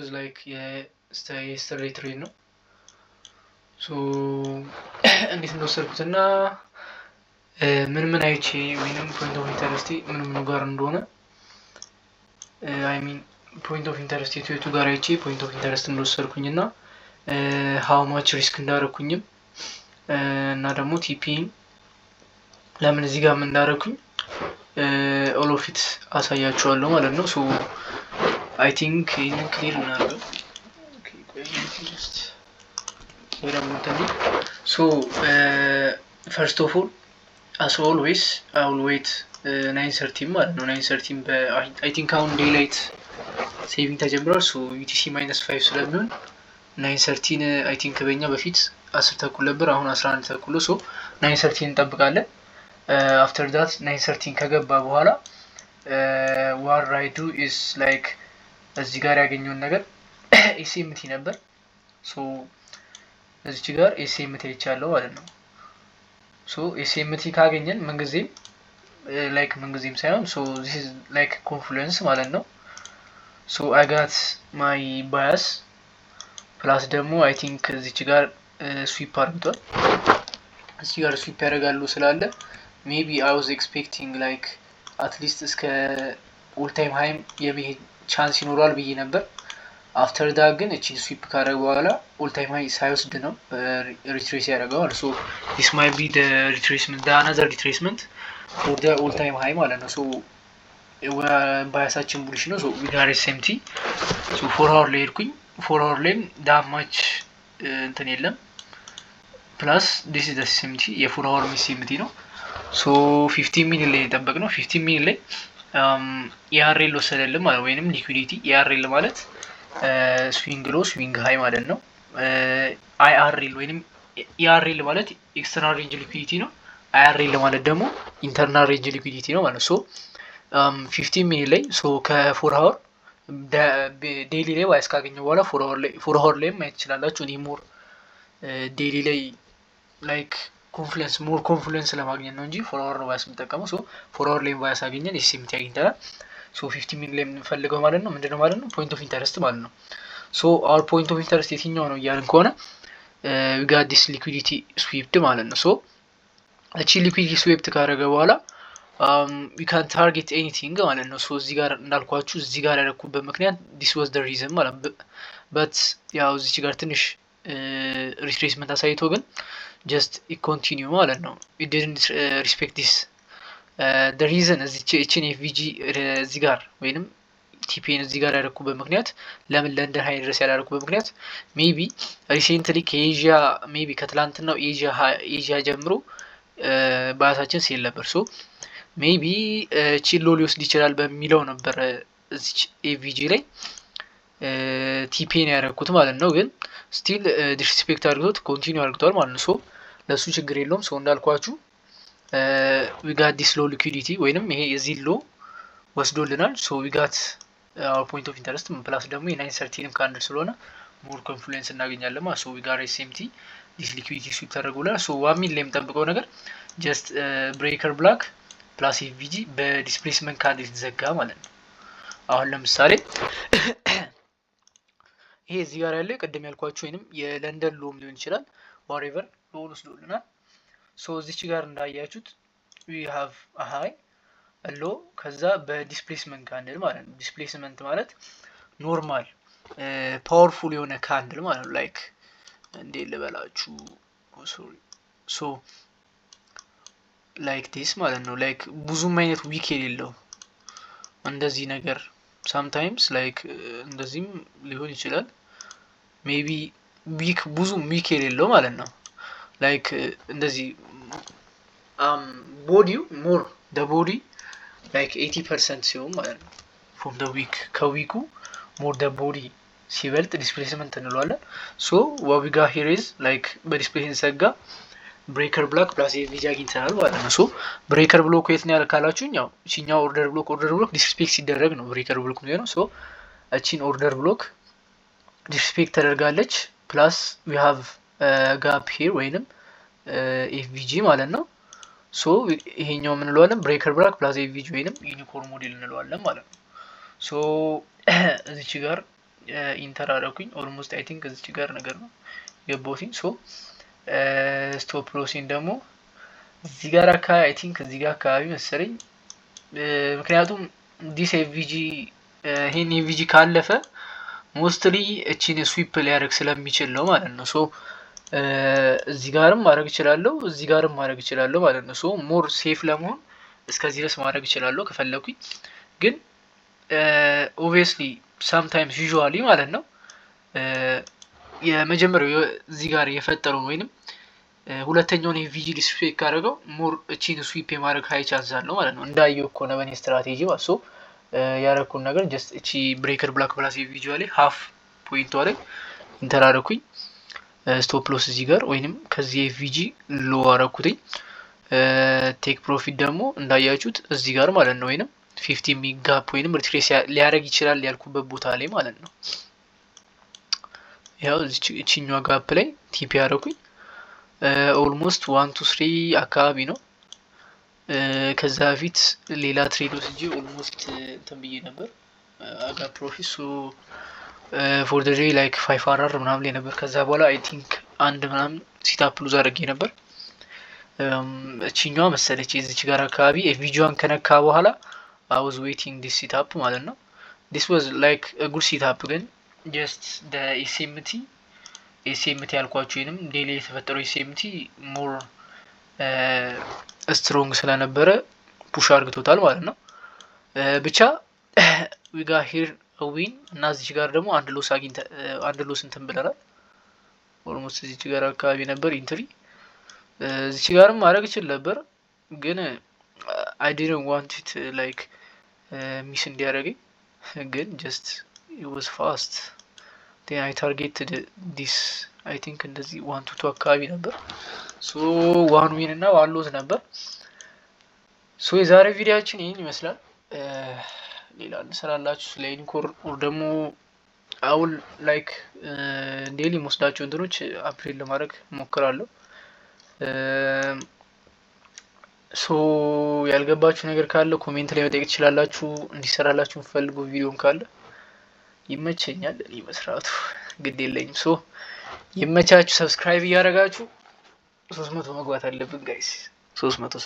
was like yesterday train ነው so እንዴት እንደወሰድኩትና ምን አይቼ ወይንም point of interest ምን ጋር እንደሆነ I mean point of interest የቱ ጋር አይቼ point of interest እንደወሰድኩኝና how much risk እንዳደረኩኝም እና ደግሞ TP ለምን እዚህ ጋር ምን እንዳደረኩኝ all of it አሳያችኋለሁ ማለት ነው so I think in clear እናደርገው okay just wait a minute so first of all as always I will wait 9:30 ማለት ነው 9:30 I think አሁን daylight saving ተጀምሯል so UTC -5 ስለሚሆን 9:30 I think በእኛ በፊት 10 ተኩል ነበር አሁን 11 ተኩል so 9:30 እንጠብቃለን after that 9:30 ከገባ በኋላ what I do is like እዚህ ጋር ያገኘውን ነገር SMT ነበር so እዚህ ጋር SMT ይቻላል ማለት ነው so SMT ካገኘን መንገዜም like መንገዜም ሳይሆን so this is like confluence ማለት ነው so I got my bias plus ደግሞ I think እዚህ ጋር sweep አድርጓል እዚህ ጋር sweep ያደርጋሉ ስላለ maybe I was expecting like at least እስከ all time high የመሄድ ቻንስ ይኖራል ብዬ ነበር after that ግን እቺ sweep ካደረገ በኋላ all time high ሳይወስድ ነው retrace ያደርጋል so this might be the retracement the another retracement for the all time high ማለት ነው so ባያሳችን ቡልሽ ነው so we got SMT so 4 hour ላይ ሄድኩኝ 4 hour ላይ that much እንትን የለም plus this is the SMT የ4 hour SMT ነው so 15 minute ላይ ተጠበቅነው 15 minute ላይ ERL ወሰደልን ማለት ወይንም liquidity ERL ማለት swing low swing high ማለት ነው IRL ወይንም ERL ማለት external range liquidity ነው IRL ማለት ደግሞ internal range liquidity ነው ማለት so 15 minute ላይ so ከ4 hour daily ላይ ዋይስ ካገኘው በኋላ 4 hour ላይ ማየት ይችላልላችሁ እኔ more daily ላይ like confluence ለማግኘት ነው እንጂ 4 hour ነው ዋይስ የምጠቀመው so 4 hour ላይ ዋይስ አገኘን SMT አግኝተናል so 15 minute ላይ የምንፈልገው ማለት ነው ምንድነው ማለት ነው point of interest ማለት ነው so our point of interest የትኛው ነው እያልን ከሆነ we got this liquidity swept ማለት ነው so እቺ liquidity swept ካደረገ በኋላ we can target anything ማለት ነው so እዚህ ጋር እንዳልኳችሁ እዚህ ጋር ያደረኩበት ምክንያት this was the reason ማለት but ያው እዚህ ጋር ትንሽ retracement አሳይቶ ግን just it continue ማለት ነው it didn't respect this the reason እቺን FVG እዚህ ጋር ወይንም TPN እዚህ ጋር ያደረኩበት ምክንያት ለምን ለንደን ሃይ ድረስ ያደረኩበት ምክንያት maybe recently ከኤዥያ maybe ከትላንትናው ኤዥያ ጀምሮ ባያሳችን ሲል ነበር so maybe ቺሎ ሊወስድ ይችላል በሚለው ነበር እዚህ FVG ላይ TPN ያደረኩት ማለት ነው ግን still disrespect አድርጎት continue አድርጓል ማለት ነው so ለሱ ችግር የለውም so እንዳልኳችሁ we got this low liquidity ወይንም ይሄ የዚህ low ወስዶልናል so we got our point of interest plus ደግሞ የ913 ካንድል ስለሆነ more confluence እናገኛለን ማለት so we got SMT this liquidity sweep ተደርጎልናል so 1 ሚል ላይ የምጠብቀው ነገር just breaker block plus FVG በዲስፕሌስመንት ካንድል ተዘጋ ማለት ነው አሁን ለምሳሌ ይሄ እዚህ ጋር ያለው ቀደም ያልኳችሁ ወይንም የለንደን ሎም ሊሆን ይችላል whatever ሎው ወስዶልናል so እዚች ጋር እንዳያችሁት we have a high a low ከዛ በዲስፕሌስመንት ካንድል ማለት ነው ዲስፕሌስመንት ማለት ኖርማል ፓወርፉል የሆነ ካንድል ማለት ነው like እንዴ ልበላችሁ sorry so like this ማለት ነው like ብዙም አይነት ዊክ የሌለው እንደዚህ ነገር sometimes like እንደዚህም ሊሆን ይችላል maybe weak ብዙም ዊክ የሌለው ማለት ነው like እንደዚህ body more the body like 80% ሲሆን ማለት ነው from the week ከዊኩ more the body ሲበልጥ ዲስፕሌስመንት እንለዋለን so what we got here is like በዲስፕሌስመንት ሰጋ breaker block plus FVG አግኝተናል ማለት ነው so breaker block የት ነው ያልካላችሁኝ ያው እቺኛው order block disrespect ሲደረግ ነው breaker block ነው so እቺን order block disrespect ተደርጋለች plus we have a gap here ወይንም FVG ማለት ነው so ይሄኛው ምን እንለዋለን breaker block plus FVG ወይንም unicorn model እንለዋለን ማለት ነው so እዚች ጋር ኢንተር አደረኩኝ። ኦልሞስት አይ ቲንክ እዚች ጋር ነገር ነው የቦቲኝ። ሶ ስቶፕ ሎሲን ደግሞ እዚህ ጋር አካባቢ አይ ቲንክ እዚህ ጋር አካባቢ መሰለኝ። ምክንያቱም ዲስ ኤቪጂ ይሄን ኤቪጂ ካለፈ ሞስትሊ እቺን ስዊፕ ሊያደርግ ስለሚችል ነው ማለት ነው። ሶ እዚህ ጋርም ማድረግ እችላለሁ፣ እዚህ ጋርም ማድረግ እችላለሁ ማለት ነው። ሶ ሞር ሴፍ ለመሆን እስከዚህ ድረስ ማድረግ እችላለሁ ከፈለኩኝ። ግን ኦብቪየስሊ ሳምታይምስ ዩዥዋሊ ማለት ነው የመጀመሪያው እዚህ ጋር የፈጠረው ወይንም ሁለተኛውን የቪጂ ዲስፕሌይ ካደረገው ሞር እቺን ስዊፕ የማድረግ ሀይ ቻንስ አለው ማለት ነው። እንዳየው እኮ ነው በእኔ ስትራቴጂ ማለት ሶ ያረኩን ነገር ጀስት እቺ ብሬከር ብላክ ፕላስ የቪጂ ላይ ሃፍ ፖይንቷ ላይ ኢንተር አደረኩኝ። ስቶፕ ሎስ እዚህ ጋር ወይንም ከዚህ የቪጂ ሎ አደረኩትኝ። ቴክ ፕሮፊት ደግሞ እንዳያችሁት እዚህ ጋር ማለት ነው ወይንም 50 ሚግ ጋፕ ወይንም ሪትሬስ ሊያደርግ ይችላል ያልኩበት ቦታ ላይ ማለት ነው። ያው እቺኛዋ ጋፕ ላይ ቲፒ ያደረኩኝ ኦልሞስት 1 to 3 አካባቢ ነው። ከዛ በፊት ሌላ ትሬድ ወስጄ ኦልሞስት እንትን ብዬ ነበር አጋ ፕሮፊት ሶ ፎር ዘ ዴይ ላይክ 5 አር ምናምን ላይ ነበር። ከዛ በኋላ አይ ቲንክ አንድ ምናምን ሲታፕ ሉዝ አድርጌ ነበር። እቺኛዋ መሰለች እዚች ጋር አካባቢ ቪዲዮን ከነካ በኋላ I was waiting this setup ማለት ነው። this was like a good setup ግን just the SMT ያልኳችሁ ወይንም ዴሊ የተፈጠረው SMT more ስትሮንግ ስለነበረ ፑሽ አድርግቶታል ማለት ነው። ብቻ we got here a win እና እዚች ጋር ደግሞ አንድ ሎስ እንትን ብለናል። ኦልሞስት እዚች ጋር አካባቢ ነበር ኢንትሪ። እዚች ጋርም ማድረግ ይችል ነበር ግን I didn't want it like ሚስ እንዲያደርገኝ ግን just it was fast then I targeted this I think እንደዚህ 1 to 2 አካባቢ ነበር። ሶ ዋን ዊን እና ዋን ሎዝ ነበር። ሶ የዛሬ ቪዲዮአችን ይሄን ይመስላል። ሌላ እንሰራላችሁ ስለ ኢንኮር ኦር ደግሞ አውል ላይክ ዴሊ መስዳቸው እንትኖች አፕዴት ለማድረግ ሞክራለሁ። ሶ ያልገባችሁ ነገር ካለ ኮሜንት ላይ መጠየቅ ትችላላችሁ። እንዲሰራላችሁ የምትፈልጉ ቪዲዮም ካለ ይመቸኛል እኔ መስራቱ ግድ የለኝም። ሶ ይመቻችሁ። ሰብስክራይብ እያደረጋችሁ 300 መግባት አለብን ጋይስ 300